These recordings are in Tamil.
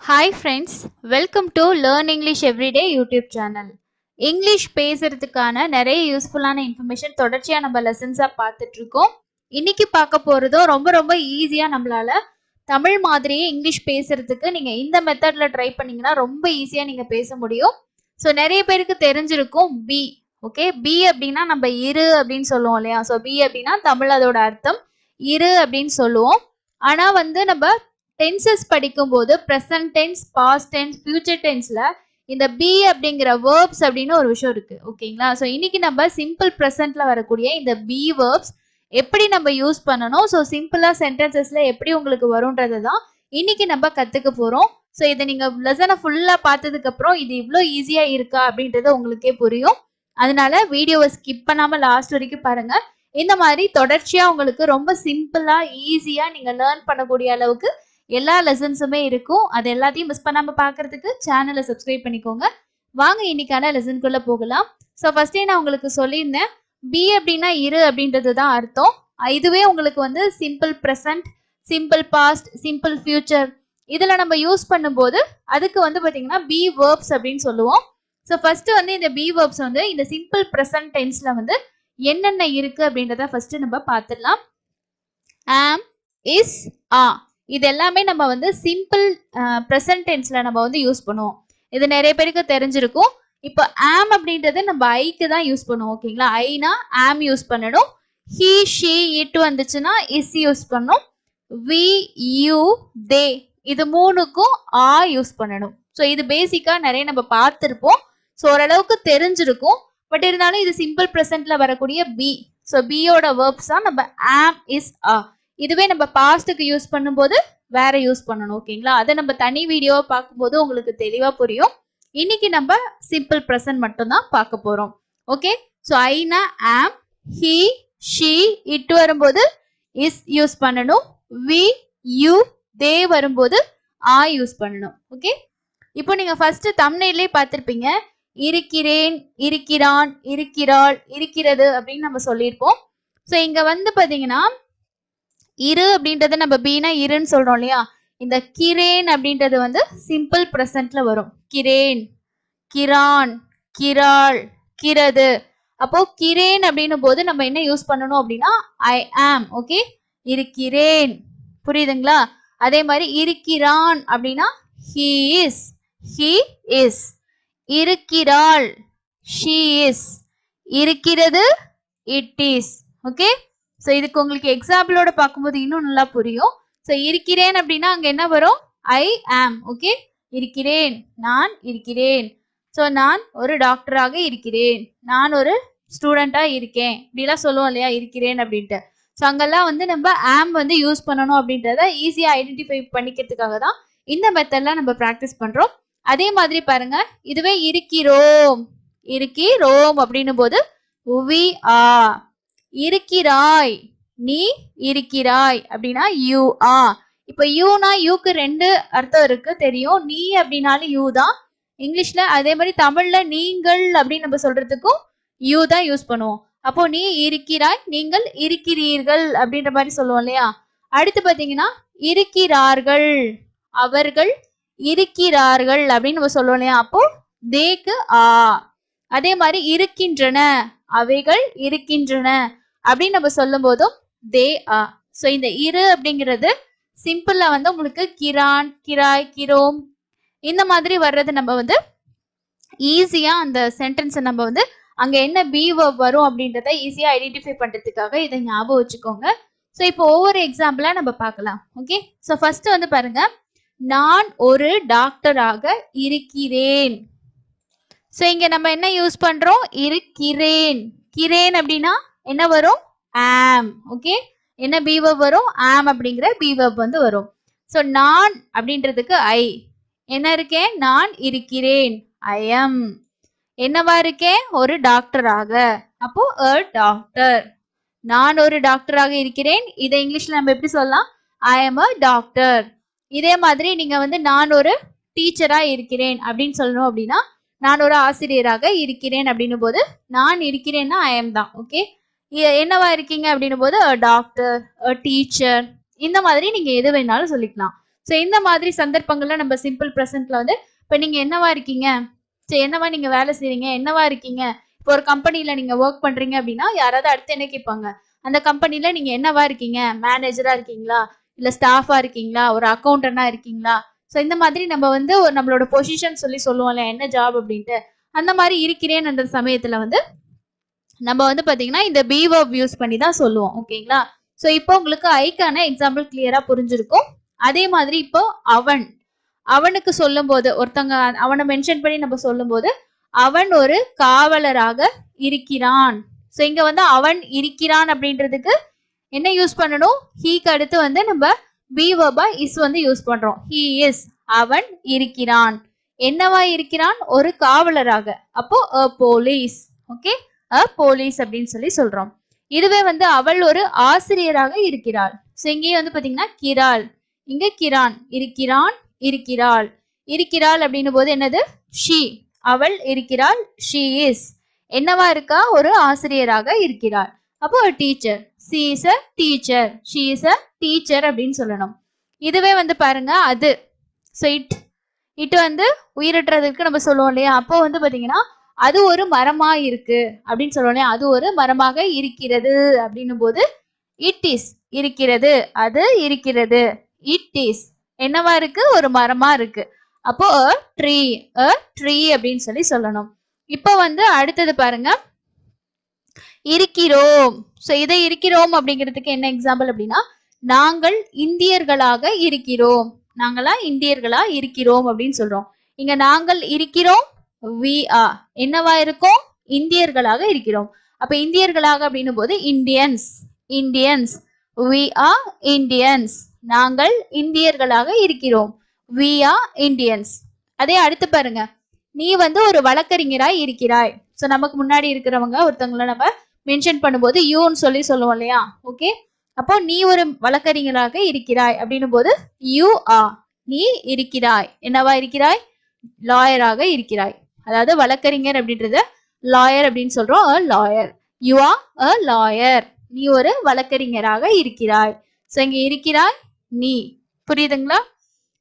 Hi friends, welcome to Learn English Everyday YouTube channel. English பேசுறதுக்கான நிறைய யூஸ்ஃபுல்லான இன்ஃபர்மேஷன் தொடர்ச்சியா நம்ம லெசன்ஸா பார்த்துட்டு இருக்கோம். இன்னைக்கு பார்க்க போறதும் ரொம்ப ஈஸியா நம்மளால தமிழ் மாதிரியே இங்கிலீஷ் பேசுறதுக்கு நீங்க இந்த மெத்தட்ல ட்ரை பண்ணீங்கன்னா ரொம்ப ஈஸியா நீங்க பேச முடியும். ஸோ நிறைய பேருக்கு தெரிஞ்சிருக்கும் பி. ஓகே, பி அப்படின்னா நம்ம இரு அப்படின்னு சொல்லுவோம் இல்லையா? ஸோ பி அப்படின்னா தமிழ் அதோட அர்த்தம் இரு அப்படின்னு சொல்லுவோம். ஆனா நம்ம டென்சஸ் படிக்கும்போது present tense, past tense, future டென்ஸ்ல இந்த பி அப்படிங்கிற வேர்ப்ஸ் அப்படின்னு ஒரு விஷயம் இருக்கு. ஓகேங்களா? ஸோ இன்னைக்கு நம்ம சிம்பிள் ப்ரெசன்ட்ல வரக்கூடிய இந்த பி வேர்ப்ஸ் எப்படி நம்ம யூஸ் பண்ணணும், ஸோ சிம்பிளா சென்டென்சஸ்ல எப்படி உங்களுக்கு வரும்ன்றது தான் இன்னைக்கு நம்ம கத்துக்க போறோம். ஸோ இதை நீங்க லெசனை ஃபுல்லா பார்த்ததுக்கு அப்புறம் இது இவ்வளோ ஈஸியா இருக்கா அப்படின்றது உங்களுக்கே புரியும். அதனால வீடியோவை ஸ்கிப் பண்ணாம லாஸ்ட் வரைக்கும் பாருங்க. இந்த மாதிரி தொடர்ச்சியா உங்களுக்கு ரொம்ப சிம்பிளா ஈஸியா நீங்க லேர்ன் பண்ணக்கூடிய அளவுக்கு எல்லா லெசன்ஸுமே இருக்கும். அது எல்லாத்தையும் மிஸ் பண்ணாம பார்க்கறதுக்கு சேனலை சப்ஸ்கிரைப் பண்ணிக்கோங்க. வாங்க இன்னைக்கான லெசனுக்குள்ள போகலாம். ஸோ ஃபர்ஸ்டே நான் உங்களுக்கு சொல்லியிருந்தேன், பி அப்படின்னா இரு அப்படின்றது தான் அர்த்தம். இதுவே உங்களுக்கு simple present, simple past, simple future இதில் நம்ம யூஸ் பண்ணும்போது அதுக்கு பார்த்தீங்கன்னா பி வேர்ப்ஸ் அப்படின்னு சொல்லுவோம். ஸோ ஃபர்ஸ்ட் இந்த பி வேர்ப்ஸ் இந்த சிம்பிள் ப்ரெசன்ட் டென்ஸ்ல என்னென்ன இருக்கு அப்படின்றத ஃபர்ஸ்ட் நம்ம பார்த்துடலாம். ஆம், இஸ், ஆ இது எல்லாமே நம்ம சிம்பிள் ப்ரெசன்ட் டென்ஸ்ல நம்ம யூஸ் பண்ணுவோம். இது நிறைய பேருக்கு தெரிஞ்சிருக்கும். இப்போ ஆம் அப்படின்றது நம்ம ஐக்கு தான் யூஸ் பண்ணுவோம். ஓகேங்களா? ஐனா ஆம் யூஸ் பண்ணணும். ஹி, ஷி, இட் வந்துச்சுன்னா இஸ் யூஸ் பண்ணணும். வி, யூ, தே இது மூணுக்கும் ஆ யூஸ் பண்ணணும். ஸோ இது பேசிக்கா நிறைய நம்ம பார்த்துருப்போம். ஸோ ஓரளவுக்கு தெரிஞ்சிருக்கும். பட் இருந்தாலும் இது சிம்பிள் ப்ரெசன்ட்ல வரக்கூடிய பி. ஸோ பியோட வேர்ப்ஸ் தான் நம்ம ஆம், இஸ், ஆ. இதுவே நம்ம பாஸ்ட்டுக்கு யூஸ் பண்ணும்போது வேற யூஸ் பண்ணணும். ஓகேங்களா? அதை நம்ம தனி வீடியோவை பார்க்கும்போது உங்களுக்கு தெளிவா புரியும். இன்னைக்கு நம்ம சிம்பிள் ப்ரெசன்ட் மட்டும் தான் பார்க்க போறோம். ஓகே, ஸோ ஐனா ஆம், ஹி, ஷி, இட் வரும்போது இஸ் யூஸ் பண்ணணும். வி, யூ, தே வரும்போது ஆ யூஸ் பண்ணணும். ஓகே, இப்போ நீங்க ஃபர்ஸ்ட் தம்ப்நெயிலே பார்த்திருப்பீங்க, இருக்கிறேன், இருக்கிறான், இருக்கிறாள், இருக்கிறது அப்படின்னு நம்ம சொல்லியிருப்போம். ஸோ இங்க பாத்தீங்கன்னா இரு அப்படின்றது நம்ம பீனா இருன்னு சொல்றோம் இல்லையா? இந்த கிரேன் அப்படின்றது சிம்பிள் ப்ரெசன்ட்ல வரும். கிரேன், கிரான், கிராள், கிரது. அப்போ கிரேன் அப்படின்னும் போது நம்ம என்ன யூஸ் பண்ணணும் அப்படின்னா ஐ ஆம். ஓகே, இருக்கிறேன். புரியுதுங்களா? அதே மாதிரி இருக்கிறான் அப்படின்னா ஹி இஸ், ஹி இஸ். இருக்கிறாள், ஷி இஸ். இருக்கிறது, இட் இஸ். ஓகே, ஸோ இதுக்கு உங்களுக்கு எக்ஸாம்பிளோட பார்க்கும்போது இன்னும் நல்லா புரியும். ஸோ இருக்கிறேன் அப்படின்னா அங்கே என்ன வரும்? ஐ ஆம். ஓகே, இருக்கிறேன், நான் இருக்கிறேன். ஸோ நான் ஒரு டாக்டராக இருக்கிறேன், நான் ஒரு ஸ்டூடெண்டா இருக்கேன், இப்படிலாம் சொல்லுவோம் இல்லையா இருக்கிறேன் அப்படின்ட்டு. ஸோ அங்கெல்லாம் நம்ம ஆம் யூஸ் பண்ணணும் அப்படின்றத ஈஸியாக ஐடென்டிஃபை பண்ணிக்கிறதுக்காக தான் இந்த மெத்தட்லாம் நம்ம ப்ராக்டிஸ் பண்றோம். அதே மாதிரி பாருங்க, இதுவே இருக்கிறோம், இருக்கிறோம் அப்படின்னும் போது வி ஆர். இருக்கிறாய், நீ இருக்கிறாய் அப்படின்னா யூ ஆ. இப்ப யூனா யூக்கு ரெண்டு அர்த்தம் இருக்கு தெரியும். நீ அப்படின்னாலும் யூ தான் இங்கிலீஷ்ல. அதே மாதிரி தமிழ்ல நீங்கள் அப்படின்னு நம்ம சொல்றதுக்கும் யூ தான் யூஸ் பண்ணுவோம். அப்போ நீ இருக்கிறாய், நீங்கள் இருக்கிறீர்கள் அப்படின்ற மாதிரி சொல்லுவோம் இல்லையா? அடுத்து பாத்தீங்கன்னா இருக்கிறார்கள், அவர்கள் இருக்கிறார்கள் அப்படின்னு நம்ம சொல்லுவோம் இல்லையா? அப்போ தேக்கு ஆ. அதே மாதிரி இருக்கின்றன, அவைகள் இருக்கின்றன அப்படின்னு நம்ம சொல்லும் போதும் தே ஆ. ஸோ இந்த இரு அப்படிங்கிறது சிம்பிள்ல உங்களுக்கு கிரான், கிராய், கிரோம் இந்த மாதிரி வர்றது நம்ம ஈஸியா அந்த சென்டென்ஸை நம்ம அங்க என்ன பி வேர்ப் வரும் அப்படின்றத ஈஸியா ஐடென்டிஃபை பண்றதுக்காக இதை ஞாபகம் வச்சுக்கோங்க. ஸோ இப்போ ஒவ்வொரு எக்ஸாம்பிளா நம்ம பார்க்கலாம். ஓகே, ஸோ ஃபர்ஸ்ட் பாருங்க, நான் ஒரு டாக்டராக இருக்கிறேன். ஸோ இங்க நம்ம என்ன யூஸ் பண்றோம்? இருக்கிறேன். கிரேன் அப்படின்னா என்ன வரும்? ஆம். ஓகே, என்ன பி வேர்ப் வரும்? ஆம் அப்படிங்கிற பி வேர்ப் வரும். ஸோ நான் அப்படின்றதுக்கு ஐ. என்ன இருக்கேன்? நான் இருக்கிறேன், ஐ எம். என்னவா இருக்கேன்? ஒரு டாக்டராக. அப்போ a டாக்டர். நான் ஒரு டாக்டராக இருக்கிறேன். இதை இங்கிலீஷ்ல நம்ம எப்படி சொல்லலாம்? I am a doctor. இதே மாதிரி நீங்க நான் ஒரு டீச்சரா இருக்கிறேன் அப்படின்னு சொல்லணும் அப்படின்னா நான் ஒரு ஆசிரியராக இருக்கிறேன் அப்படின்னும் போது நான் இருக்கிறேன்னா ஐ எம் தான். ஓகே, என்னவா இருக்கீங்க அப்படின்னும் போது டாக்டர், டீச்சர் இந்த மாதிரி நீங்க எது வேணாலும் சொல்லிக்கலாம். ஸோ இந்த மாதிரி சந்தர்ப்பங்கள்ல நம்ம சிம்பிள் ப்ரெசென்ட்ல வந்து இப்போ நீங்க என்னவா இருக்கீங்க, சரி என்னவா நீங்க வேலை செய்றீங்க, என்னவா இருக்கீங்க, இப்போ ஒரு கம்பெனில நீங்க ஒர்க் பண்றீங்க அப்படின்னா யாராவது அடுத்து என்ன கேட்பாங்க, அந்த கம்பெனில நீங்க என்னவா இருக்கீங்க, மேனேஜரா இருக்கீங்களா, இல்ல ஸ்டாஃபா இருக்கீங்களா, ஒரு அக்கௌண்டன்டா இருக்கீங்களா. ஸோ இந்த மாதிரி நம்ம வந்து ஒரு நம்மளோட பொசிஷன் சொல்லி சொல்லுவோம்ல என்ன ஜாப் அப்படின்ட்டு, அந்த மாதிரி இருக்கிறேன் அந்த சமயத்துல வந்து நம்ம வந்து பாத்தீங்கன்னா இந்த பி வெர்ப் யூஸ் பண்ணி தான் சொல்லுவோம். ஓகேங்களா. ஸோ இப்போ உங்களுக்கு ஐக்கான எக்ஸாம்பிள் கிளியரா புரிஞ்சிருக்கும். அதே மாதிரி இப்போ அவன், அவனுக்கு சொல்லும் போது ஒருத்தங்க அவனை மென்ஷன் பண்ணி நம்ம சொல்லும் போது அவன் ஒரு காவலராக இருக்கிறான். ஸோ இங்க வந்து அவன் இருக்கிறான் அப்படின்றதுக்கு என்ன யூஸ் பண்ணணும், ஹீக்கு அடுத்து வந்து நம்ம பி வெர்பா இஸ் வந்து யூஸ் பண்றோம். ஹீ இஸ், அவன் இருக்கிறான். என்னவா இருக்கிறான், ஒரு காவலராக. அப்போ a police. Okay, a police அப்படின்னு சொல்லி சொல்றோம். இதுவே வந்து அவள் ஒரு ஆசிரியராக இருக்கிறாள். ஸோ இங்கேயே வந்து பாத்தீங்கன்னா கிராள், இங்க கிரான், இருக்கிறான், இருக்கிறாள். இருக்கிறாள் அப்படின்னும் போது என்னது, ஷீ, அவள் இருக்கிறாள், ஷீ இஸ். என்னவா இருக்கா, ஒரு ஆசிரியராக இருக்கிறாள். அப்போ ஒரு teacher, she is a teacher, she is a teacher அப்படின்னு சொல்லணும். இதுவே வந்து பாருங்க அது, ஸோ இட் வந்து உயிரற்றதுக்கு நம்ம சொல்லுவோம் இல்லையா, அப்போ வந்து பாத்தீங்கன்னா அது ஒரு மரமா இருக்கு அப்படின்னு சொல்லுவோம் இல்லையா, அது ஒரு மரமாக இருக்கிறது அப்படின்னும் போது இட் இஸ், இருக்கிறது, அது இருக்கிறது, இட் இஸ் என்னவா இருக்கு, ஒரு மரமா இருக்கு. அப்போ a tree அப்படின்னு சொல்லி சொல்லணும். இப்போ வந்து அடுத்தது பாருங்க, இருக்கிறோம். ஸோ இதை இருக்கிறோம் அப்படிங்கிறதுக்கு என்ன எக்ஸாம்பிள் அப்படின்னா, நாங்கள் இந்தியர்களாக இருக்கிறோம், நாங்களா இந்தியர்களா இருக்கிறோம் அப்படின்னு சொல்றோம். இங்க நாங்கள் இருக்கிறோம், we are, என்னவா இருக்கோம், இந்தியர்களாக இருக்கிறோம். அப்ப இந்தியர்களாக அப்படின்னும் போது Indians, Indians, we are Indians, நாங்கள் இந்தியர்களாக இருக்கிறோம், we are இந்தியன்ஸ். அதே அடுத்து பாருங்க, நீ வந்து ஒரு வழக்கறிஞராய் இருக்கிறாய். ஸோ நமக்கு முன்னாடி இருக்கிறவங்க ஒருத்தவங்களை நம்ம மென்ஷன் பண்ணும்போது யூன்னு சொல்லி சொல்லுவோம் இல்லையா. ஓகே, அப்போ நீ ஒரு வழக்கறிஞராக இருக்கிறாய் அப்படின்னும் போது யூ ஆர், நீ இருக்கிறாய், என்னவா இருக்கிறாய், லாயராக இருக்கிறாய். அதாவது வழக்கறிஞர் அப்படின்றத லாயர் அப்படின்னு சொல்றோம், lawyer. You are a lawyer, நீ ஒரு வழக்கறிஞராக இருக்கிறாய். ஸோ இங்க இருக்கிறாய், நீ. புரியுதுங்களா.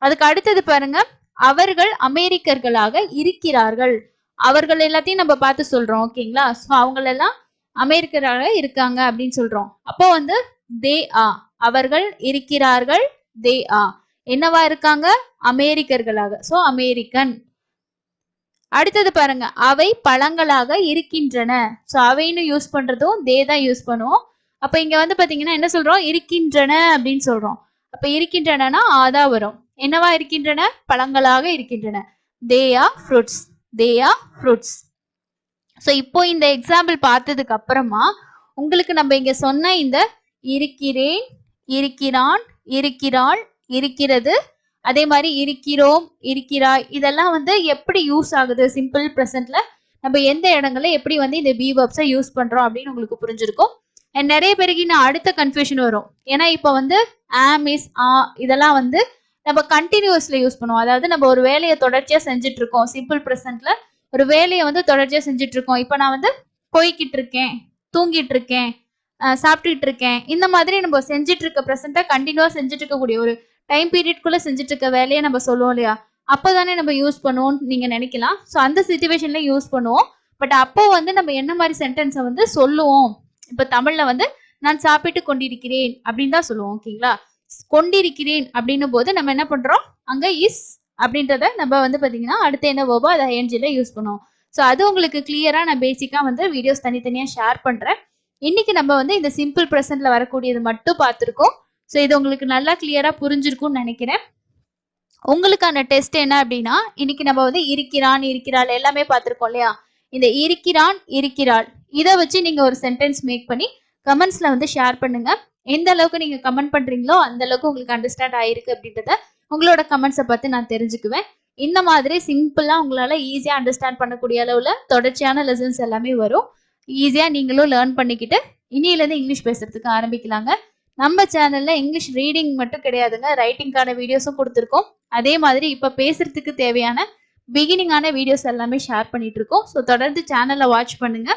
அதுக்கு அடுத்தது பாருங்க, அவர்கள் அமெரிக்கர்களாக இருக்கிறார்கள். அவர்கள் எல்லாத்தையும் நம்ம பார்த்து சொல்றோம். ஓகேங்களா. ஸோ அவங்களெல்லாம் அமெரிக்கராக இருக்காங்க அப்படின்னு சொல்றோம். அப்போ வந்து தே ஆ, அவர்கள் இருக்கிறார்கள், தே ஆ, என்னவா இருக்காங்க, அமெரிக்கர்களாக. So American. அடுத்தது பாருங்க, அவை பழங்களாக இருக்கின்றன. ஸோ அவைன்னு யூஸ் பண்றதும் தே தான் யூஸ் பண்ணுவோம். அப்ப இங்க வந்து பாத்தீங்கன்னா என்ன சொல்றோம், இருக்கின்றன அப்படின்னு சொல்றோம். அப்ப இருக்கின்றனா ஆதான் வரும். என்னவா இருக்கின்றன, பழங்களாக இருக்கின்றன. They are fruits, they are fruits. So இப்போ இந்த எக்ஸாம்பிள் பார்த்ததுக்கு அப்புறமா உங்களுக்கு நம்ம இங்க சொன்ன இந்த இருக்கிறேன், இருக்கிறான், இருக்கிறாள், இருக்கிறது, அதே மாதிரி இருக்கிறோம், இருக்கிறாய், இதெல்லாம் வந்து எப்படி யூஸ் ஆகுது சிம்பிள் ப்ரெசென்ட்ல, நம்ம எந்த இடங்கள்ல எப்படி வந்து இந்த பி வெர்ப்ஸை யூஸ் பண்றோம் அப்படின்னு உங்களுக்கு புரிஞ்சிருக்கும். அண்ட் நிறைய பேருக்கு இன்னும் அடுத்த கன்ஃபியூஷன் வரும். ஏன்னா இப்போ வந்து ஆம், இஸ், ஆ இதெல்லாம் வந்து நம்ம கண்டினியூஸ்ல யூஸ் பண்ணுவோம். அதாவது நம்ம ஒரு வேலையை தொடர்ச்சியா செஞ்சுட்டு இருக்கோம். சிம்பிள் ப்ரெசென்ட்ல ஒரு வேலையை வந்து தொடர்ச்சியா செஞ்சுட்டு இருக்கோம். இப்போ நான் வந்து போய்கிட்டு இருக்கேன், தூங்கிட்டு இருக்கேன், சாப்பிட்டுட்டு இருக்கேன், இந்த மாதிரி நம்ம செஞ்சுட்டு இருக்க ப்ரெசென்ட்டா கண்டினியூவா செஞ்சுட்டு இருக்கக்கூடிய ஒரு டைம் பீரியட்குள்ள செஞ்சுட்டு இருக்க வேலையை நம்ம சொல்லுவோம் இல்லையா, அப்போதானே நம்ம யூஸ் பண்ணுவோம்னு நீங்க நினைக்கலாம். ஸோ அந்த சிச்சுவேஷன்ல யூஸ் பண்ணுவோம். பட் அப்போ வந்து நம்ம என்ன மாதிரி சென்டென்ஸை வந்து சொல்லுவோம், இப்போ தமிழ்ல வந்து நான் சாப்பிட்டு கொண்டிருக்கிறேன் அப்படின்னு தான் சொல்லுவோம். ஓகேங்களா. கொண்டிருக்கிறேன் அப்படின்னும் போது நம்ம என்ன பண்றோம், அங்க இஸ் அப்படின்றத நம்ம வந்து பாத்தீங்கன்னா அடுத்து என்ன வேர்போ அதை ஐஎன்ஜில யூஸ் பண்ணுவோம். ஸோ அது உங்களுக்கு கிளியரா நான் பேசிக்கா வந்து வீடியோஸ் தனித்தனியா ஷேர் பண்றேன். இன்னைக்கு நம்ம வந்து இந்த சிம்பிள் ப்ரெசென்ட்ல வரக்கூடியது மட்டும் பார்த்துருக்கோம். ஸோ இது உங்களுக்கு நல்லா கிளியரா புரிஞ்சிருக்கும்னு நினைக்கிறேன். உங்களுக்கான டெஸ்ட் என்ன அப்படின்னா, இன்னைக்கு நம்ம வந்து இருக்கிறான், இருக்கிறாள் எல்லாமே பார்த்துருக்கோம் இல்லையா. இந்த இருக்கிறான், இருக்கிறாள் இதை வச்சு நீங்க ஒரு சென்டென்ஸ் மேக் பண்ணி கமெண்ட்ஸ்ல வந்து ஷேர் பண்ணுங்க. எந்த அளவுக்கு நீங்க கமெண்ட் பண்றீங்களோ அந்த அளவுக்கு உங்களுக்கு அண்டர்ஸ்டாண்ட் ஆயிருக்கு அப்படின்றத உங்களோட கமெண்ட்ஸை பார்த்து நான் தெரிஞ்சுக்குவேன். இந்த மாதிரி சிம்பிளா உங்களால ஈஸியா அண்டர்ஸ்டாண்ட் பண்ணக்கூடிய அளவுல தொடர்ச்சியான லெசன்ஸ் எல்லாமே வரும். ஈஸியா நீங்களும் லேர்ன் பண்ணிக்கிட்டு இனியிலேருந்து இங்கிலீஷ் பேசுறதுக்கு ஆரம்பிக்கலாங்க. நம்ம சேனல்ல இங்கிலீஷ் ரீடிங் மட்டும் கிடையாதுங்க, ரைட்டிங்கான வீடியோஸும் கொடுத்துருக்கோம். அதே மாதிரி இப்ப பேசுறதுக்கு தேவையான பிகினிங்கான வீடியோஸ் எல்லாமே ஷேர் பண்ணிட்டு இருக்கோம். ஸோ தொடர்ந்து சேனலை வாட்ச் பண்ணுங்க.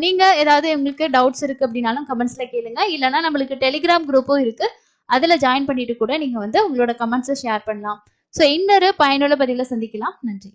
நீங்க ஏதாவது உங்களுக்கு டவுட்ஸ் இருக்கு அப்படின்னாலும் கமெண்ட்ஸ்ல கேளுங்க. இல்லைன்னா நம்மளுக்கு டெலிகிராம் குரூப்பும் இருக்கு, அதுல ஜாயின் பண்ணிட்டு கூட நீங்க வந்து உங்களோட கமெண்ட்ஸை ஷேர் பண்ணலாம். ஸோ இன்னொரு பயனுள்ள பதிவில் சந்திக்கலாம். நன்றி.